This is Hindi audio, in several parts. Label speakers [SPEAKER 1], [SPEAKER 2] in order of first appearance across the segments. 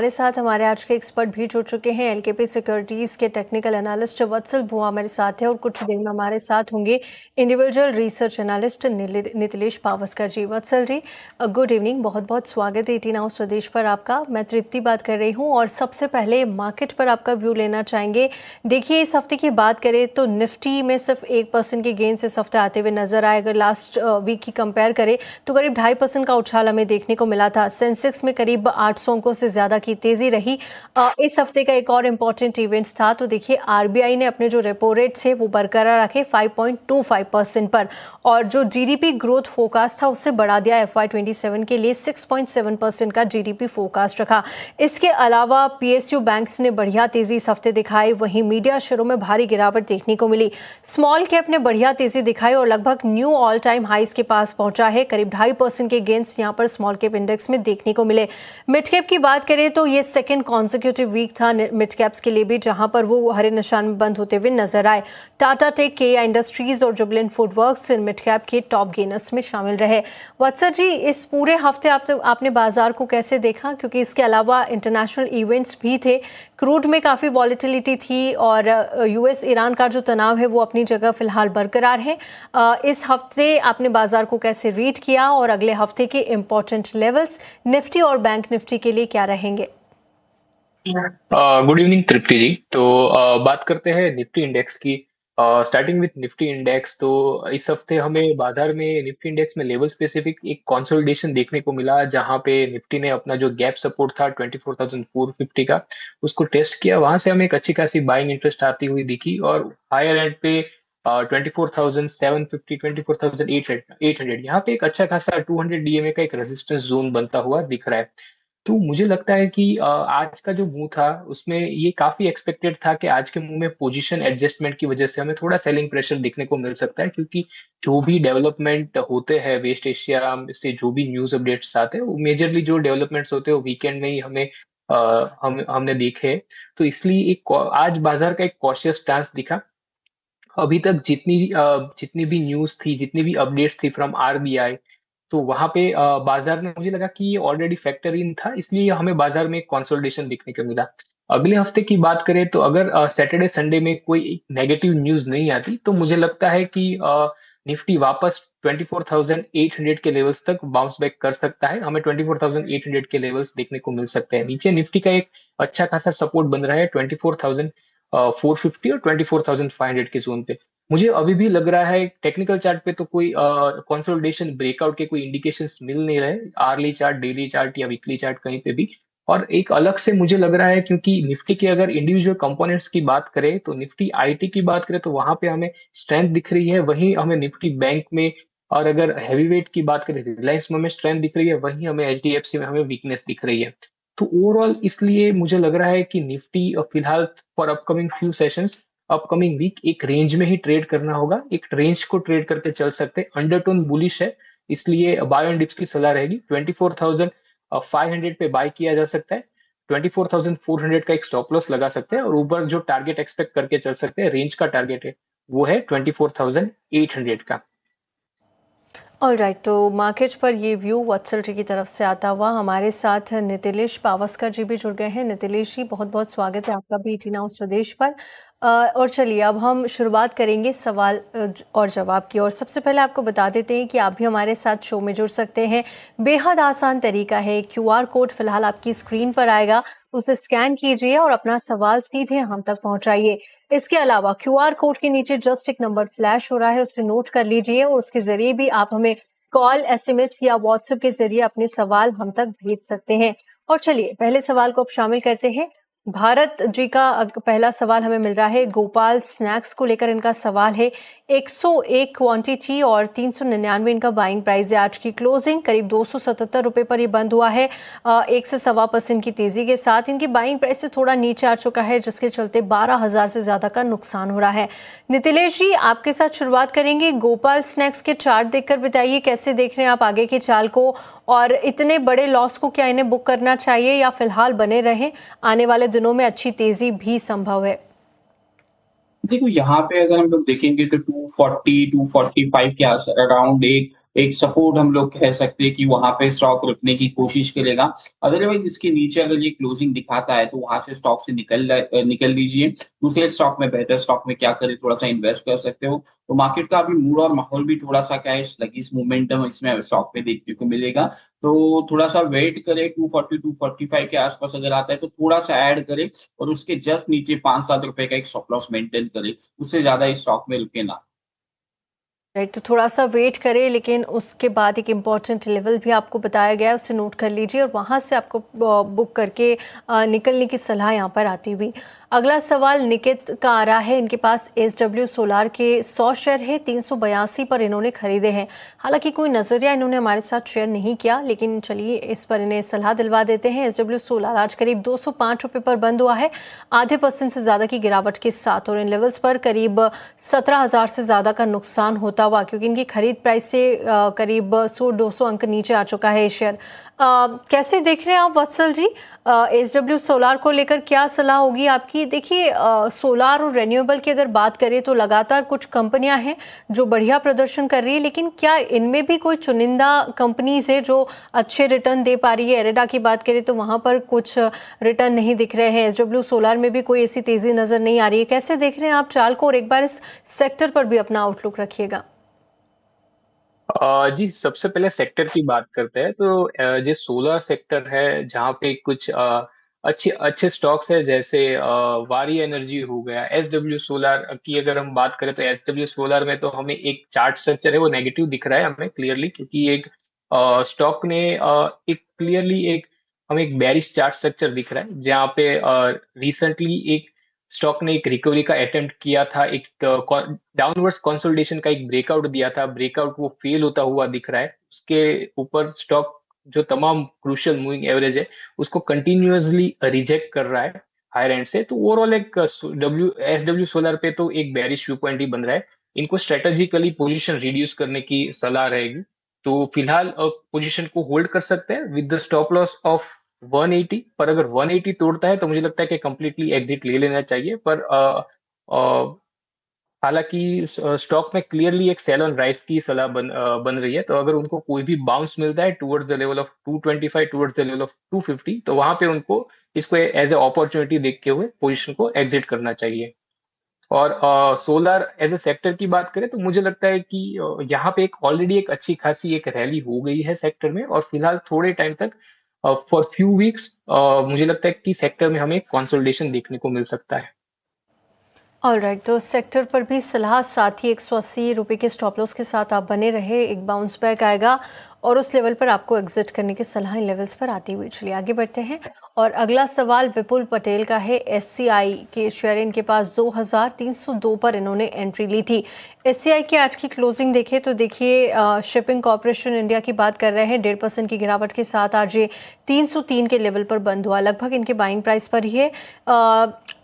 [SPEAKER 1] हमारे साथ हमारे आज के एक्सपर्ट भी जुड़ चुके हैं। एलकेपी सिक्योरिटीज के टेक्निकल एनालिस्ट वत्सल बुआ मेरे साथ है और कुछ देर में हमारे साथ होंगे individual research analyst Nitilesh Pawaskar ji. Vatsal ji, good evening, बहुत बहुत स्वागत है 18 आवर्स स्वदेश पर आपका। मैं तृप्ति बात कर रही हूँ और सबसे पहले मार्केट पर आपका व्यू लेना चाहेंगे। देखिए, इस हफ्ते की बात करें तो निफ्टी में सिर्फ 1% के गेन इस हफ्ते आते हुए नजर आए। अगर लास्ट वीक की कंपेयर करें तो करीब 2.5% का उछाल हमें देखने को मिला था। सेंसेक्स में करीब 800 अंकों से ज्यादा की तेजी रही। इस हफ्ते का एक और इम्पोर्टेंट इवेंट्स था तो देखिए, आरबीआई ने अपने जो रेपो रेट्स है वो बरकरार रखे 5.25% पर और जो जीडीपी ग्रोथ फोरकास्ट था उससे बढ़ा दिया। FY27 के लिए 6.7% का जीडीपी फोरकास्ट रखा। इसके अलावा पीएसयू बैंक्स ने बढ़िया तेजी इस हफ्ते दिखाई। वहीं मीडिया शेयरों में भारी गिरावट देखने को मिली। स्मॉल कैप ने बढ़िया तेजी दिखाई और लगभग न्यू ऑल टाइम हाइस के पास पहुंचा है। करीब 2.5% के गेन्स यहां पर स्मॉल कैप इंडेक्स में देखने को मिले। मिड कैप की बात करें तो ये सेकंड कॉन्जिक्यूटिव वीक था मिड कैप्स के लिए भी जहां पर वो हरे निशान में बंद होते हुए नजर आए। टाटा टेक, केया इंडस्ट्रीज और Jubilant FoodWorks in mid cap के टॉप गेनर्स में शामिल रहे। वत्सल जी, इस पूरे हफ्ते आपने बाजार को कैसे देखा, क्योंकि इसके अलावा इंटरनेशनल इवेंट्स भी थे। क्रूड में काफी वॉलेटिलिटी थी और यूएस ईरान का जो तनाव है वो अपनी जगह फिलहाल बरकरार है। इस हफ्ते आपने बाजार को कैसे रीड किया और अगले हफ्ते के इंपॉर्टेंट लेवल्स निफ्टी और बैंक निफ्टी के लिए क्या रहेंगे?
[SPEAKER 2] गुड इवनिंग तृप्ति जी। तो बात करते हैं निफ्टी इंडेक्स की। स्टार्टिंग विथ निफ्टी इंडेक्स, तो इस हफ्ते हमें बाजार में निफ्टी इंडेक्स में लेवल स्पेसिफिक एक कंसोलिडेशन देखने को मिला, जहां पे निफ्टी ने अपना जो गैप सपोर्ट था 24,450 का उसको टेस्ट किया। वहां से हमें एक अच्छी खासी बाइंग इंटरेस्ट आती हुई दिखी और हायर एंड पे 24,750, 24,800 यहाँ पे एक अच्छा खासा 200 डीएमए का एक रेजिस्टेंस जोन बनता हुआ दिख रहा है। तो मुझे लगता है कि आज का जो मूव था उसमें ये काफी एक्सपेक्टेड था कि आज के मूव में पोजीशन एडजस्टमेंट की वजह से हमें थोड़ा सेलिंग प्रेशर देखने को मिल सकता है, क्योंकि जो भी डेवलपमेंट होते हैं वेस्ट एशिया से, जो भी न्यूज अपडेट्स आते हैं वो मेजरली जो डेवलपमेंट्स होते हैं वो वीकेंड में ही हमें हमने देखे। तो इसलिए एक आज बाजार का एक कॉशियस स्टांस दिखा। अभी तक जितनी भी न्यूज थी, जितनी भी अपडेट्स थी फ्रॉम आरबीआई, तो वहां पे बाजार में मुझे लगा कि ये ऑलरेडी फैक्टर इन था, इसलिए हमें बाजार में कंसोलिडेशन देखने को मिला। अगले हफ्ते की बात करें तो अगर सैटरडे संडे में कोई नेगेटिव न्यूज नहीं आती तो मुझे लगता है कि निफ्टी वापस 24,800 के लेवल्स तक बाउंस बैक कर सकता है। हमें 24,800 के लेवल्स देखने को मिल सकते हैं। नीचे निफ्टी का एक अच्छा खासा सपोर्ट बन रहा है 24,450 और 24,500 के जोन पे। मुझे अभी भी लग रहा है टेक्निकल चार्ट पे तो कोई कंसोलिडेशन ब्रेकआउट के कोई इंडिकेशंस मिल नहीं रहे, आर्ली चार्ट, डेली चार्ट या वीकली चार्ट कहीं पे भी। और एक अलग से मुझे लग रहा है, क्योंकि निफ्टी के अगर इंडिविजुअल कंपोनेंट्स की बात करें तो निफ्टी आईटी की बात करें तो वहां पे हमें स्ट्रेंथ दिख रही है, वहीं हमें निफ्टी बैंक में, और अगर हैवी वेट की बात करें रिलायंस में हमें स्ट्रेंथ दिख रही है, वहीं हमें एचडीएफसी में हमें वीकनेस दिख रही है। तो ओवरऑल इसलिए मुझे लग रहा है कि निफ्टी फिलहाल for upcoming few sessions, upcoming week एक रेंज में ही ट्रेड करना होगा। एक रेंज को ट्रेड करके चल सकते हैं। अंडरटोन बुलिश है, इसलिए बाय एंड डिप्स की सलाह रहेगी। 24,500 पे बाय किया जा सकता है। 24,400 का एक स्टॉप लॉस लगा सकते हैं और ऊपर जो टारगेट एक्सपेक्ट करके चल सकते हैं, रेंज का टारगेट है वो है 24,800 का।
[SPEAKER 1] ऑलराइट, तो मार्केट पर ये व्यू वत्सल जी की तरफ से आता हुआ हमारे साथ नितिलेश पावस्कर जी भी जुड़ गए हैं। नितिलेश जी, बहुत बहुत स्वागत है आपका भी 18 आवर्स स्वदेश पर। और चलिए अब हम शुरुआत करेंगे सवाल और जवाब की। और सबसे पहले आपको बता देते हैं कि आप भी हमारे साथ शो में जुड़ सकते हैं। बेहद आसान तरीका है, क्यूआर कोड फिलहाल आपकी स्क्रीन पर आएगा, उसे स्कैन कीजिए और अपना सवाल सीधे हम तक पहुंचाइए। इसके अलावा क्यूआर कोड के नीचे जस्ट एक नंबर फ्लैश हो रहा है, उसे नोट कर लीजिए और उसके जरिए भी आप हमें कॉल, एसएमएस या व्हाट्सएप के जरिए अपने सवाल हम तक भेज सकते हैं। और चलिए पहले सवाल को अब शामिल करते हैं। भारत जी का पहला सवाल हमें मिल रहा है। गोपाल स्नैक्स को लेकर इनका सवाल है। 101 क्वांटिटी और 399 इनका बाइंग प्राइस है। आज की क्लोजिंग करीब 277 रुपए पर ये बंद हुआ है। 1 से 1.25% की तेजी के साथ इनकी बाइंग प्राइस से थोड़ा नीचे आ चुका है, जिसके चलते 12,000 से ज्यादा का नुकसान हो रहा है। नितिलेश जी, आपके साथ शुरुआत करेंगे। गोपाल स्नैक्स के चार्ट देखकर बताइए कैसे देख रहे हैं आप आगे के चाल को, और इतने बड़े लॉस को क्या इन्हें बुक करना चाहिए या फिलहाल बने रहें? आने वाले दिनों में अच्छी तेजी भी संभव है।
[SPEAKER 3] देखो, यहाँ पे अगर हम लोग देखेंगे तो 240 245 के अराउंड एक एक सपोर्ट हम लोग कह सकते हैं कि वहाँ पे स्टॉक रखने की कोशिश करेगा। अदरवाइज़ इसके नीचे अगर ये क्लोजिंग दिखाता है तो वहाँ से स्टॉक से निकल लीजिए। दूसरे स्टॉक में बेहतर स्टॉक में क्या करें थोड़ा-सा इन्वेस्ट कर सकते हो। तो मार्केट का अभी मूड और माहौल भी थोड़ा-सा क्या है स्लगिश मोमेंटम इसमें स्टॉक में देखने को मिलेगा। तो थोड़ा-सा वेट करें 240-245 के आस-पास अगर आता है तो थोड़ा-सा ऐड करें और उसके जस्ट नीचे ₹5-7 का एक स्टॉप लॉस मेंटेन करें। उससे ज़्यादा इस स्टॉक में रुके ना।
[SPEAKER 1] राइट, तो थोड़ा-सा वेट करें, लेकिन उसके बाद एक इम्पॉर्टेंट लेवल भी आपको बताया गया है, उसे नोट कर लीजिए और वहाँ से आपको बुक करके निकलने की सलाह यहाँ पर आती हुई। अगला सवाल निकित का आ रहा है। इनके पास एसडब्ल्यू सोलार के 100 शेयर है, 382 पर इन्होंने खरीदे हैं। हालांकि कोई नजरिया इन्होंने हमारे साथ शेयर नहीं किया, लेकिन चलिए इस पर इन्हें सलाह दिलवा देते हैं। एसडब्ल्यू सोलार आज करीब 205 रुपए पर बंद हुआ है, ½ % से ज्यादा की गिरावट के साथ, और इन लेवल्स पर करीब 17,000 से ज्यादा का नुकसान होता हुआ, क्योंकि इनकी खरीद प्राइस से करीब 100-200 अंक नीचे आ चुका है ये शेयर। कैसे देख रहे हैं आप वत्सल जी? एसडब्ल्यू सोलार को लेकर क्या सलाह होगी आपकी? देखिए, सोलार और रेन्यूएबल की अगर बात करें तो लगातार कुछ कंपनियां हैं जो बढ़िया प्रदर्शन कर रही है, लेकिन क्या इनमें भी कोई चुनिंदा कंपनीज है जो अच्छे रिटर्न दे पा रही है? एरेडा की बात करें तो वहां पर कुछ रिटर्न नहीं दिख रहे हैं। एसडब्ल्यू सोलार में भी कोई ऐसी तेजी नजर नहीं आ रही है। कैसे देख रहे हैं आप चाल को, और एक बार इस सेक्टर पर भी अपना आउटलुक रखिएगा।
[SPEAKER 2] जी, सबसे पहले सेक्टर की बात करते हैं तो जो सोलर सेक्टर है जहाँ पे कुछ अच्छे अच्छे स्टॉक्स है, जैसे वारी एनर्जी हो गया, एसडब्ल्यू सोलर की अगर हम बात करें तो एसडब्ल्यू सोलर में तो हमें एक चार्ट स्ट्रक्चर है वो नेगेटिव दिख रहा है हमें क्लियरली, क्योंकि एक स्टॉक ने एक क्लियरली एक हमें एक बेरिश चार्ट स्ट्रक्चर दिख रहा है, जहाँ पे रिसेंटली एक स्टॉक ने एक रिकवरी का अटेम्प्ट किया था, एक डाउनवर्ड्स कंसोलिडेशन का एक ब्रेकआउट दिया था, ब्रेकआउट वो फेल होता हुआ दिख रहा है। उसके ऊपर स्टॉक जो तमाम क्रूशियल मूविंग एवरेज है उसको कंटिन्यूअसली रिजेक्ट कर रहा है हायर एंड से। तो ओवरऑल एक एसडब्ल्यू सोलर पे तो एक बेरिश व्यू पॉइंट ही बन रहा है। इनको स्ट्रेटेजिकली पोजीशन रिड्यूस करने की सलाह रहेगी। तो फिलहाल पोजीशन को होल्ड कर सकते हैं with the stop loss of 180, पर अगर 180 तोड़ता है तो मुझे लगता है कि कंप्लीटली एग्जिट ले लेना चाहिए। पर हालांकि स्टॉक में क्लियरली एक सेल ऑन राइज की सलाह बन रही है, तो अगर उनको कोई भी बाउंस मिलता है towards the level of 225, towards the level of 250, तो वहां पे उनको इसको एज ए अपॉर्चुनिटी देखते हुए पोजीशन को एग्जिट करना चाहिए। और सोलर एज ए सेक्टर की बात करें तो मुझे लगता है कि यहाँ पे एक ऑलरेडी एक अच्छी खासी एक रैली हो गई है सेक्टर में, और फिलहाल थोड़े टाइम तक फॉर फ्यू वीक्स मुझे लगता है कि सेक्टर में हमें कंसोलिडेशन देखने को मिल सकता है।
[SPEAKER 1] ऑलराइट, तो सेक्टर पर भी सलाह, साथ ही 180 रुपए के स्टॉप लॉस के साथ आप बने रहे। एक बाउंस बैक आएगा और उस लेवल पर आपको एग्जिट करने की सलाह इन लेवल्स पर आती हुई। चलिए आगे बढ़ते हैं, और अगला सवाल विपुल पटेल का है। एससीआई के शेयर इनके पास 2302 पर इन्होंने एंट्री ली थी। एससीआई की आज की क्लोजिंग देखें तो देखिए, शिपिंग कॉर्पोरेशन इंडिया की बात कर रहे हैं, 1.5% की गिरावट के साथ आज ये 303 के लेवल पर बंद हुआ। लगभग इनके बाइंग प्राइस पर ही है।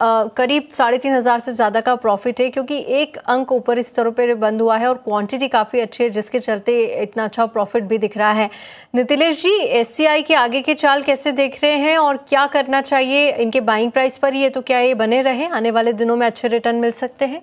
[SPEAKER 1] करीब 3,500 से ज्यादा का प्रॉफिट है, क्योंकि एक अंक ऊपर इस तरह पर बंद हुआ है और क्वांटिटी काफी अच्छी है, जिसके चलते इतना अच्छा प्रॉफिट भी दिख रहा है। नितिलेश जी, एससीआई के आगे के चाल कैसे देख रहे हैं और क्या करना चाहिए? इनके बाइंग प्राइस पर ही है, तो क्या ये बने रहे? आने वाले दिनों में अच्छे रिटर्न मिल सकते हैं?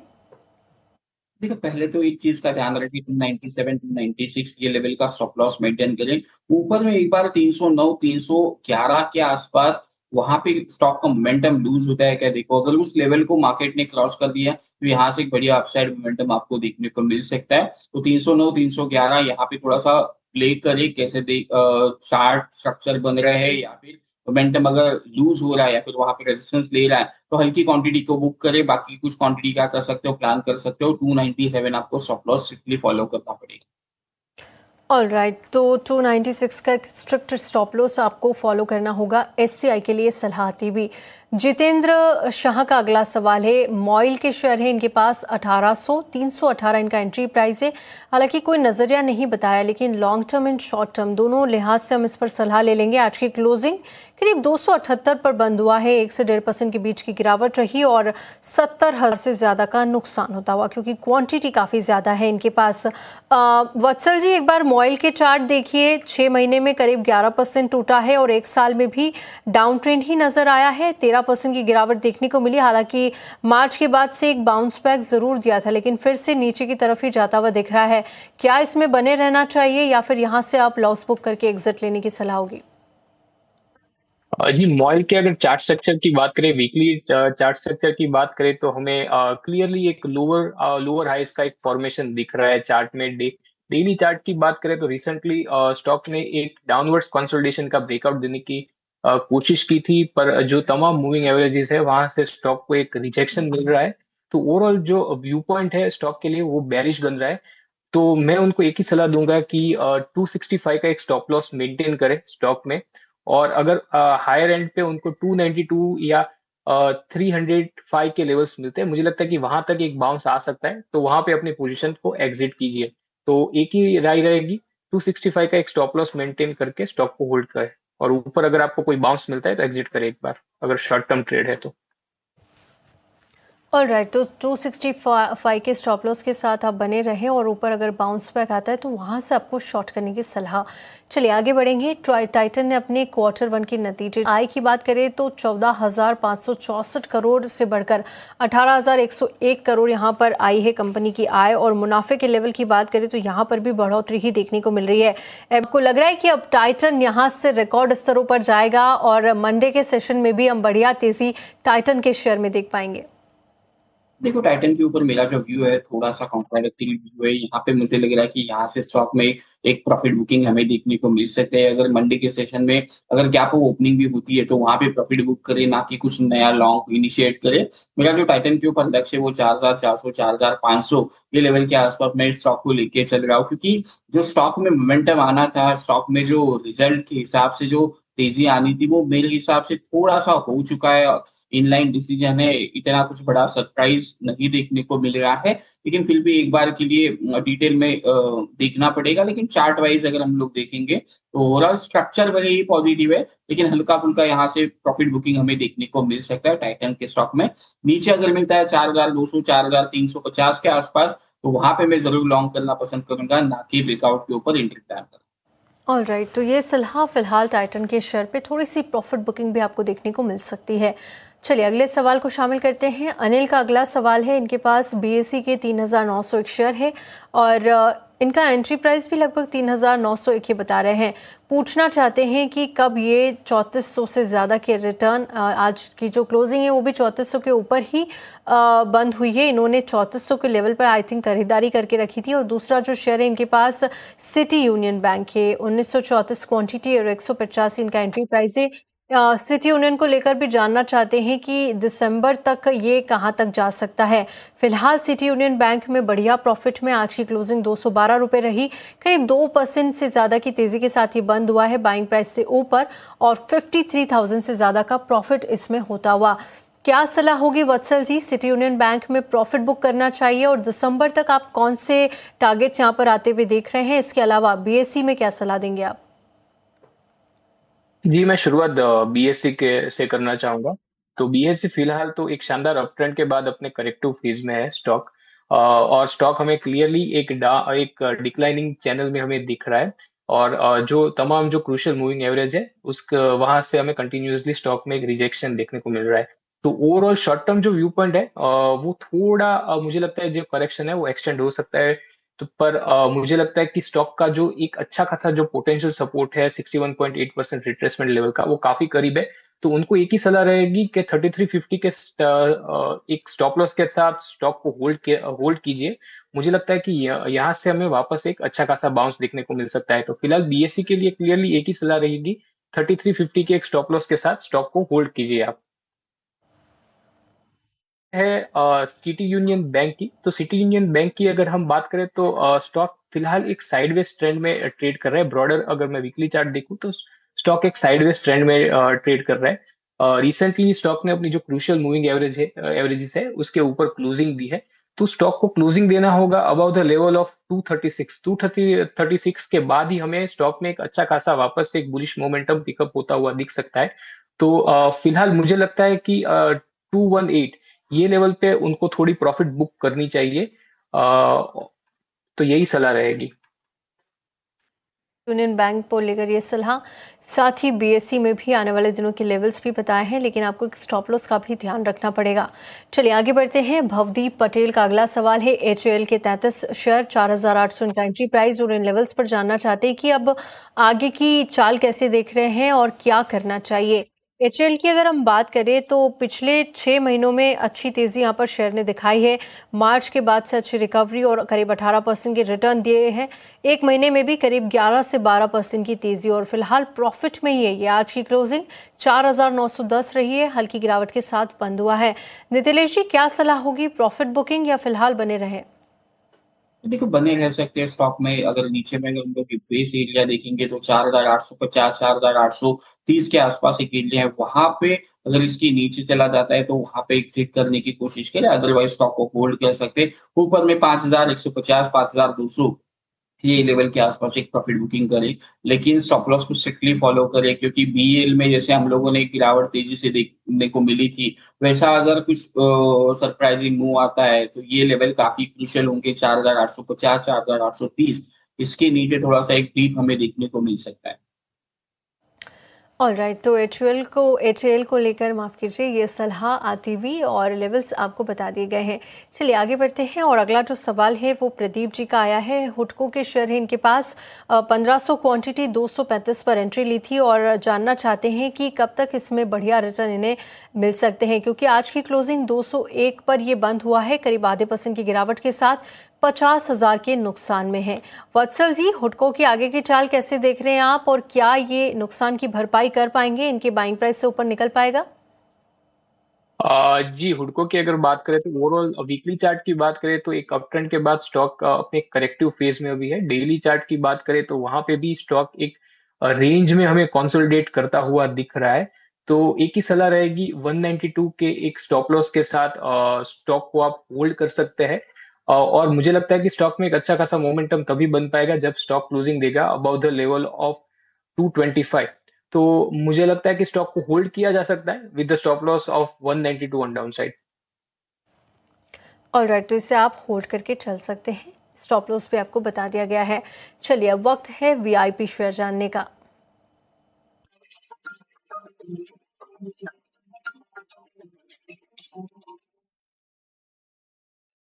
[SPEAKER 3] देखिए, पहले तो एक चीज का ध्यान रखें 297 296 ये लेवल का स्टॉप लॉस मेंटेन करें। ऊपर में एक बार 309 311 के आसपास वहां पे स्टॉक का मोमेंटम लूज होता है क्या देखो, अगर उस लेवल को मार्केट ने क्रॉस कर दिया तो यहाँ से एक बढ़िया अपसाइड मोमेंटम आपको देखने को मिल सकता है। तो 309 311 यहाँ पे थोड़ा सा प्ले करे कैसे चार्ट स्ट्रक्चर बन रहे हैं, या फिर मोमेंटम अगर लूज हो रहा है या फिर वहां पे रेजिस्टेंस ले रहा है तो हल्की क्वांटिटी को बुक करे। बाकी कुछ क्वांटिटी क्या कर सकते हो, प्लान कर सकते हो। 297 आपको स्टॉप लॉस स्ट्रिक्टली फॉलो करना पड़ेगा।
[SPEAKER 1] ऑलराइट, तो 296 का स्ट्रिक्ट स्टॉप लॉस आपको फॉलो करना होगा। एससीआई के लिए सलाह आती हुई। जितेंद्र शाह का अगला सवाल है। मॉइल के शेयर है इनके पास 1800, 318 इनका एंट्री प्राइस है। हालांकि कोई नजरिया नहीं बताया, लेकिन long term and short term दोनों लिहाज से हम इस पर सलाह ले लेंगे। आज की क्लोजिंग करीब 278 पर बंद हुआ है, 1 से 1.5% के बीच की गिरावट रही और 70,000 से ज्यादा का नुकसान होता हुआ, क्योंकि क्वांटिटी काफी ज्यादा है इनके पास। वत्सल जी, एक बार मॉइल के चार्ट देखिए, 6 महीने में करीब 11% टूटा है और 1 साल में भी डाउन ट्रेंड ही नजर आया है। 13 12% की गिरावट देखने को मिली। हालांकि मार्च के बाद से एक बाउंस बैक जरूर दिया था, लेकिन फिर से नीचे की तरफ ही जाता हुआ दिख रहा है। क्या इसमें बने रहना चाहिए या फिर यहां से आप लॉस बुक करके एग्जिट लेने की सलाह होगी?
[SPEAKER 2] जी, मॉल के अगर चार्ट स्ट्रक्चर की बात करें, वीकली चार्ट स्ट्रक्चर की बात करें, तो हमें क्लियरली एक लोअर हाइस का एक फॉर्मेशन दिख रहा है चार्ट में। डेली चार्ट की बात करें तो रिसेंटली स्टॉक ने एक डाउनवर्ड्स कंसोलिडेशन का ब्रेकआउट देने की कोशिश की थी, पर जो तमाम मूविंग एवरेजेस है वहां से स्टॉक को एक रिजेक्शन मिल रहा है। तो ओवरऑल जो व्यू पॉइंट है स्टॉक के लिए वो बेरिश बन रहा है। तो मैं उनको एक ही सलाह दूंगा कि 265 का एक स्टॉप लॉस मेंटेन करें स्टॉक में। और अगर हायर एंड पे उनको 292 या 305 के लेवल्स मिलते हैं, मुझे लगता है कि वहां तक एक बाउंस आ सकता है, तो वहां पे अपनी पोजीशन को एग्जिट कीजिए। तो एक ही राय रहेगी, 265 का एक स्टॉप लॉस मेंटेन करके स्टॉक को होल्ड करें, और ऊपर अगर आपको कोई बाउंस मिलता है तो एग्जिट करें एक बार, अगर शॉर्ट टर्म ट्रेड है तो।
[SPEAKER 1] ऑलराइट, तो 265 के स्टॉप लॉस के साथ आप बने रहें और ऊपर अगर बाउंस बैक आता है तो वहां से आपको शॉर्ट करने की सलाह। चलिए आगे बढ़ेंगे। टाइटन ने अपने क्वार्टर वन के नतीजे आय की बात करें तो 14,564 करोड़ से बढ़कर 18,101 करोड़ यहां पर आई है कंपनी की आय। और मुनाफे के लेवल की बात करें तो यहां पर भी बढ़ोतरी ही देखने को मिल रही है। आपको लग रहा है कि अब टाइटन यहां से रिकॉर्ड स्तरों पर जाएगा और मंडे के सेशन में भी हम बढ़िया तेजी टाइटन के शेयर में देख पाएंगे?
[SPEAKER 3] देखो, टाइटन के ऊपर मेरा जो व्यू है थोड़ा सा कॉन्ट्राडिक्टरी व्यू है। यहाँ पे मुझे लग रहा है कि यहाँ से स्टॉक में एक प्रॉफिट बुकिंग हमें देखने को मिल सकते हैं। अगर मंडे के सेशन में अगर गैप ओपनिंग भी होती है तो वहां पे प्रॉफिट बुक करे, ना कि कुछ नया लॉन्ग इनिशिएट करे। मेरा जो टाइटन के ऊपर लक्ष्य है वो 4,400 4,500 ये लेवल के आसपास मैं इस स्टॉक को लेके चल रहा हूँ, क्योंकि जो स्टॉक में मोमेंटम आना था, स्टॉक में जो रिजल्ट के हिसाब से जो तेजी आनी थी, वो मेरे हिसाब से थोड़ा सा हो चुका है। इनलाइन डिसीजन है, इतना कुछ बड़ा सरप्राइज नहीं देखने को मिल रहा है। लेकिन फिर भी एक बार के लिए डिटेल में देखना पड़ेगा। लेकिन चार्ट वाइज अगर हम लोग देखेंगे तो ओवरऑल स्ट्रक्चर भले ही पॉजिटिव है, लेकिन हल्का फुल्का यहाँ से प्रॉफिट बुकिंग हमें देखने को मिल सकता है टाइटन के स्टॉक में। नीचे अगर मिलता है 4,200 4,350 के आसपास, तो वहां पे मैं जरूर लॉन्ग करना पसंद करूंगा, ना कि ब्रेकआउट के ऊपर एंट्री प्लान करना।
[SPEAKER 1] ऑलराइट, तो ये सलाह फिलहाल टाइटन के शेयर पे थोड़ी सी प्रॉफिट बुकिंग भी आपको देखने को मिल सकती है। चलिए अगले सवाल को शामिल करते हैं। अनिल का अगला सवाल है। इनके पास बीएसई के 3,901 शेयर है और इनका एंट्री प्राइस भी लगभग 3,901 ही बता रहे हैं। पूछना चाहते हैं कि कब ये 3400 से ज्यादा के रिटर्न, आज की जो क्लोजिंग है वो भी 3400 के ऊपर ही बंद हुई है। इन्होंने 3400 के लेवल पर आई थिंक खरीदारी करके रखी थी। और दूसरा जो शेयर है इनके पास सिटी यूनियन बैंक है, 1934 क्वांटिटी और 185 इनका एंट्री प्राइस है। सिटी यूनियन को लेकर भी जानना चाहते हैं कि दिसंबर तक ये कहां तक जा सकता है। फिलहाल सिटी यूनियन बैंक में बढ़िया प्रॉफिट में आज की क्लोजिंग 212 रुपए रही। करीब 2% से ज्यादा की तेजी के साथ ये बंद हुआ है बाइंग प्राइस से ऊपर, और 53,000 से ज्यादा का प्रॉफिट इसमें होता हुआ। क्या सलाह होगी वत्सल जी? सिटी यूनियन बैंक में प्रॉफिट बुक करना चाहिए और दिसंबर तक आप कौन से टारगेट्स यहां पर आते हुए देख रहे हैं? इसके अलावा बीएसई में क्या सलाह देंगे आप?
[SPEAKER 2] जी, मैं शुरुआत बीएससी के से करना चाहूंगा। तो बीएससी फिलहाल तो एक शानदार अपट्रेंड के बाद अपने करेक्टिव फेज में है स्टॉक। और स्टॉक हमें क्लियरली एक डिक्लाइनिंग चैनल में हमें दिख रहा है। और जो तमाम जो क्रूशियल मूविंग एवरेज है उस वहां से हमें कंटिन्यूअसली स्टॉक में एक रिजेक्शन देखने को मिल रहा है। तो ओवरऑल शॉर्ट टर्म जो व्यू पॉइंट है वो थोड़ा मुझे लगता है जो करेक्शन है वो एक्सटेंड हो सकता है। तो पर मुझे लगता है कि स्टॉक का जो एक अच्छा खासा जो पोटेंशियल सपोर्ट है 61.8% रिट्रेसमेंट लेवल का, वो काफी करीब है। तो उनको एक ही सलाह रहेगी कि 3350 के एक स्टॉप लॉस के साथ स्टॉक को होल्ड कीजिए। मुझे लगता है कि यहाँ से हमें वापस एक अच्छा खासा बाउंस देखने को मिल सकता है। तो फिलहाल बीएससी के लिए क्लियरली एक ही सलाह रहेगी, 3350 के एक स्टॉप लॉस के साथ स्टॉक को होल्ड कीजिए आप। है सिटी यूनियन बैंक की। तो सिटी यूनियन बैंक की अगर हम बात करें तो स्टॉक फिलहाल एक साइडवेज ट्रेंड में ट्रेड कर रहा है। ब्रॉडर अगर मैं वीकली चार्ट देखूं तो स्टॉक एक साइडवेज ट्रेंड में ट्रेड कर रहा है। रिसेंटली स्टॉक ने अपनी जो क्रूशियल मूविंग एवरेजेस है उसके ऊपर क्लोजिंग दी है। तो स्टॉक को क्लोजिंग देना होगा अबव द लेवल ऑफ 236 के बाद ही हमें स्टॉक में एक अच्छा खासा वापस से एक बुलिश मोमेंटम पिकअप होता हुआ दिख सकता है। तो फिलहाल मुझे लगता है कि 218 ये लेवल पे उनको थोड़ी प्रॉफिट बुक करनी चाहिए। तो यही सलाह रहेगी।
[SPEAKER 1] यूनियन बैंक को लेकर ये सलाह, साथ ही बीएसई में भी आने वाले दिनों के लेवल्स भी बताए हैं, लेकिन आपको एक स्टॉप लॉस का भी ध्यान रखना पड़ेगा। चलिए आगे बढ़ते हैं। भवदीप पटेल का अगला सवाल है। एचएएल के 33 शेयर 4,800 इनका एंट्री प्राइस और इन लेवल्स पर जानना चाहते हैं कि अब आगे की चाल कैसे देख रहे हैं और क्या करना चाहिए। एचएएल की अगर हम बात करें तो पिछले 6 महीनों में अच्छी तेजी यहां पर शेयर ने दिखाई है। मार्च के बाद से अच्छी रिकवरी और करीब 18% के रिटर्न दिए हैं। एक महीने में भी करीब 11 से 12% की तेजी और फिलहाल प्रॉफिट में ही है। ये आज की क्लोजिंग 4,910 रही है, हल्की गिरावट के साथ बंद हुआ है। नितिलेश जी, क्या सलाह होगी, प्रॉफिट बुकिंग या फिलहाल बने रहे?
[SPEAKER 3] देखो, बने रह सकते हैं स्टॉक में। अगर नीचे में अगर हम लोग बेस एरिया देखेंगे तो 4,850 4,830 के आसपास एक एरिया है। वहां पे अगर इसके नीचे चला जाता है तो वहां पे एग्जिट करने की कोशिश करें, अदरवाइज स्टॉक को होल्ड कर सकते हैं। ऊपर में 5,150 5,200 ये लेवल के आसपास एक प्रॉफिट बुकिंग करें, लेकिन स्टॉप लॉस को स्ट्रिक्टली फॉलो करें, क्योंकि बीएल में जैसे हम लोगों ने एक गिरावट तेजी से देखने को मिली थी, वैसा अगर कुछ सरप्राइजिंग मूव आता है तो ये लेवल काफी क्रूशियल होंगे। 4,850 4,830 इसके नीचे थोड़ा सा एक डीप हमें देखने को मिल सकता है।
[SPEAKER 1] ऑलराइट, तो एचएएल को लेकर माफ कीजिए ये सलाह आती हुई और लेवल्स आपको बता दिए गए हैं। चलिए आगे बढ़ते हैं और अगला जो सवाल है वो प्रदीप जी का आया है। हुडको के शेयर है इनके पास, 1500 क्वांटिटी 235 पर एंट्री ली थी और जानना चाहते हैं कि कब तक इसमें बढ़िया रिटर्न इन्हें मिल सकते हैं, क्योंकि आज की क्लोजिंग 201 पर ये बंद हुआ है, करीब आधे % की गिरावट के साथ 50,000 के नुकसान में है। वत्सल जी, हुडको की आगे की चाल कैसे देख रहे हैं आप और क्या ये नुकसान की भरपाई कर पाएंगे, इनके बाइंग प्राइस से ऊपर निकल पाएगा?
[SPEAKER 2] जी, हुडको की अगर बात करें तो ओवरऑल वीकली चार्ट की बात करें तो एक अप ट्रेंड के बाद स्टॉक अपने करेक्टिव फेज में अभी है। डेली चार्ट की बात करें तो वहां पे भी स्टॉक एक रेंज में हमें कंसोलिडेट करता हुआ दिख रहा है। तो एक ही सलाह रहेगी, 192 के एक स्टॉप लॉस के साथ स्टॉक को आप होल्ड कर सकते हैं। और मुझे लगता है कि स्टॉक में एक अच्छा खासा मोमेंटम तभी बन पाएगा जब स्टॉक क्लोजिंग देगा अबव द लेवल ऑफ 225। तो मुझे लगता है कि स्टॉक को होल्ड किया जा सकता है with the stop loss of 192 on down side.
[SPEAKER 1] Alright, तो इसे आप होल्ड करके चल सकते हैं। स्टॉप लॉस भी आपको बता दिया गया है। चलिए अब वक्त है वीआईपी शेयर जानने का।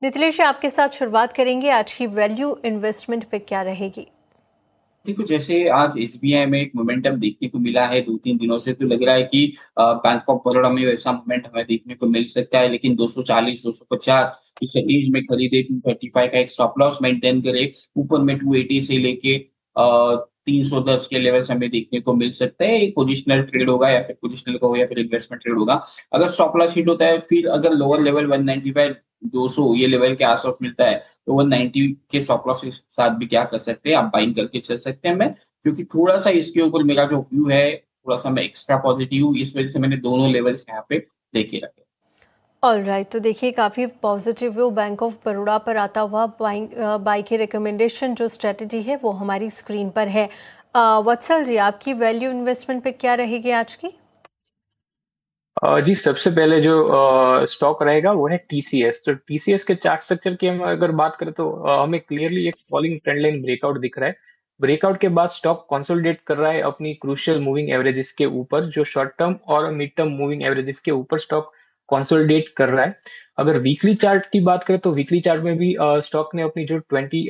[SPEAKER 1] नितिलेश, आपके साथ शुरुआत करेंगे। आज की वैल्यू इन्वेस्टमेंट पे क्या रहेगी?
[SPEAKER 3] देखो, जैसे आज एसबीआई में एक मोमेंटम देखने को मिला है 2-3 दिनों से, तो लग रहा है कि बैंक ऑफ बड़ौदा में वैसा मोमेंट हमें देखने को मिल सकता है। लेकिन 240 250 इस रेंज में खरीदे, 235 का एक स्टॉप लॉस मेंटेन करे। ऊपर में 280 से लेके 310 के लेवल्स हमें देखने को मिल सकते हैं। एक पोजिशनल ट्रेड होगा, या फिर पोजिशनल का हो, या फिर इन्वेस्टमेंट ट्रेड होगा। अगर स्टॉप लॉस हिट होता है, फिर अगर लोअर लेवल 195 200 ये लेवल के आसपास मिलता है, तो 190 के स्टॉप लॉस के साथ भी क्या कर सकते हैं, आप बाइंग करके चल सकते हैं। मैं क्योंकि थोड़ा सा इसके ऊपर मेरा जो व्यू है, थोड़ा सा मैं एक्स्ट्रा पॉजिटिव हूँ, इस वजह से मैंने दोनों लेवल्स यहाँ पे देखे रखे।
[SPEAKER 1] ऑलराइट, तो देखिए काफ़ी positive view bank of Baroda पर आता हुआ बाई की रिकमेंडेशन जो स्ट्रेटजी है वो हमारी स्क्रीन पर है। वत्सल जी, आपकी वैल्यू इन्वेस्टमेंट पे क्या रहेगी आज की?
[SPEAKER 2] जी, सबसे पहले जो स्टॉक रहेगा वो है टीसीएस। तो टीसीएस के चार्ट स्ट्रक्चर की हम अगर बात करें तो हमें क्लियरली एक फॉलिंग ट्रेंड लाइन ब्रेकआउट दिख रहा है। ब्रेकआउट के बाद स्टॉक कंसोलिडेट कर रहा है अपनी क्रूशियल मूविंग एवरेजेस के ऊपर, जो शॉर्ट टर्म और मिड टर्म मूविंग एवरेजेस के ऊपर स्टॉक कंसोलिडेट कर रहा है। अगर वीकली चार्ट की बात करें तो वीकली चार्ट में भी स्टॉक ने अपनी जो 20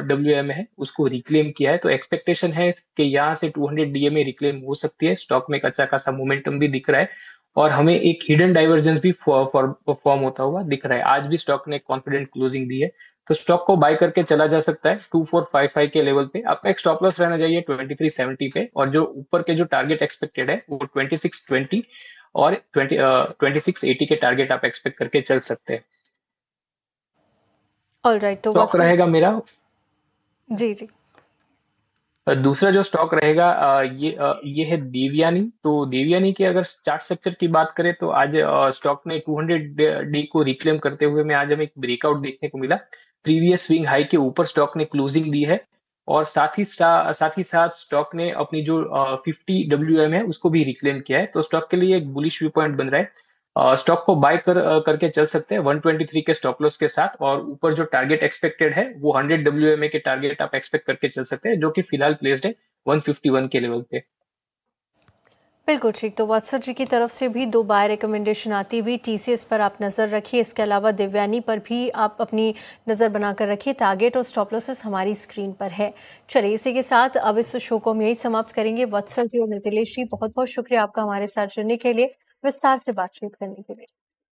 [SPEAKER 2] डब्ल्यूएम है उसको रिक्लेम किया है। तो एक्सपेक्टेशन है कि यहाँ से 200 डीएमए रिक्लेम हो सकती है। स्टॉक में एक अच्छा खासा मोमेंटम भी दिख रहा है और हमें एक हिडन डाइवर्जेंस भी फॉर्म होता हुआ दिख रहा है। आज भी स्टॉक ने कॉन्फिडेंट क्लोजिंग दी है, तो स्टॉक को बाय करके चला जा सकता है 2455 के लेवल पे। आपका एक स्टॉप लॉस रहना चाहिए 2370 पे, और जो ऊपर के जो टारगेट एक्सपेक्टेड है वो 2620 और 2680 के टारगेट आप एक्सपेक्ट करके चल सकते हैं।
[SPEAKER 1] ऑलराइट, तो
[SPEAKER 2] स्टॉक
[SPEAKER 1] वत्सल
[SPEAKER 2] रहेगा मेरा।
[SPEAKER 1] जी जी।
[SPEAKER 2] दूसरा जो स्टॉक रहेगा ये है देवयानी। तो देवयानी के अगर चार्ट स्ट्रक्चर की बात करें तो आज स्टॉक ने 200 डे को रिक्लेम करते हुए में आज हमें एक ब्रेकआउट देखने को मिला। प्रीवियस स्विंग हाई के ऊपर स्टॉक ने क्लोजिंग दी है, और साथ ही साथ स्टॉक ने अपनी जो 50 डब्ल्यूएम है उसको भी रिक्लेम किया है। तो स्टॉक के लिए एक बुलिश व्यू पॉइंट बन रहा है। स्टॉक को बाय करके चल सकते हैं 123 के स्टॉप लॉस के साथ, और ऊपर जो टारगेट एक्सपेक्टेड है वो 100 WMA के टारगेट आप एक्सपेक्ट करके चल सकते हैं, जो कि फिलहाल प्लेस्ड है 151 के लेवल पे।
[SPEAKER 1] बिल्कुल ठीक। तो वत्सल जी की तरफ से भी 2 बाय रिकमेंडेशन आती हुई, TCS पर आप नज़र रखिए। इसके अलावा दिव्यानी पर भी आप अपनी नज़र बनाकर रखिए। टारगेट और स्टॉप लॉसेस हमारी स्क्रीन पर है। चलिए, इसी के साथ अब इस शो को हम यही समाप्त करेंगे। वत्सल जी और नितिलेश जी, बहुत बहुत शुक्रिया आपका हमारे साथ जुड़ने के लिए, विस्तार से बातचीत करने के लिए।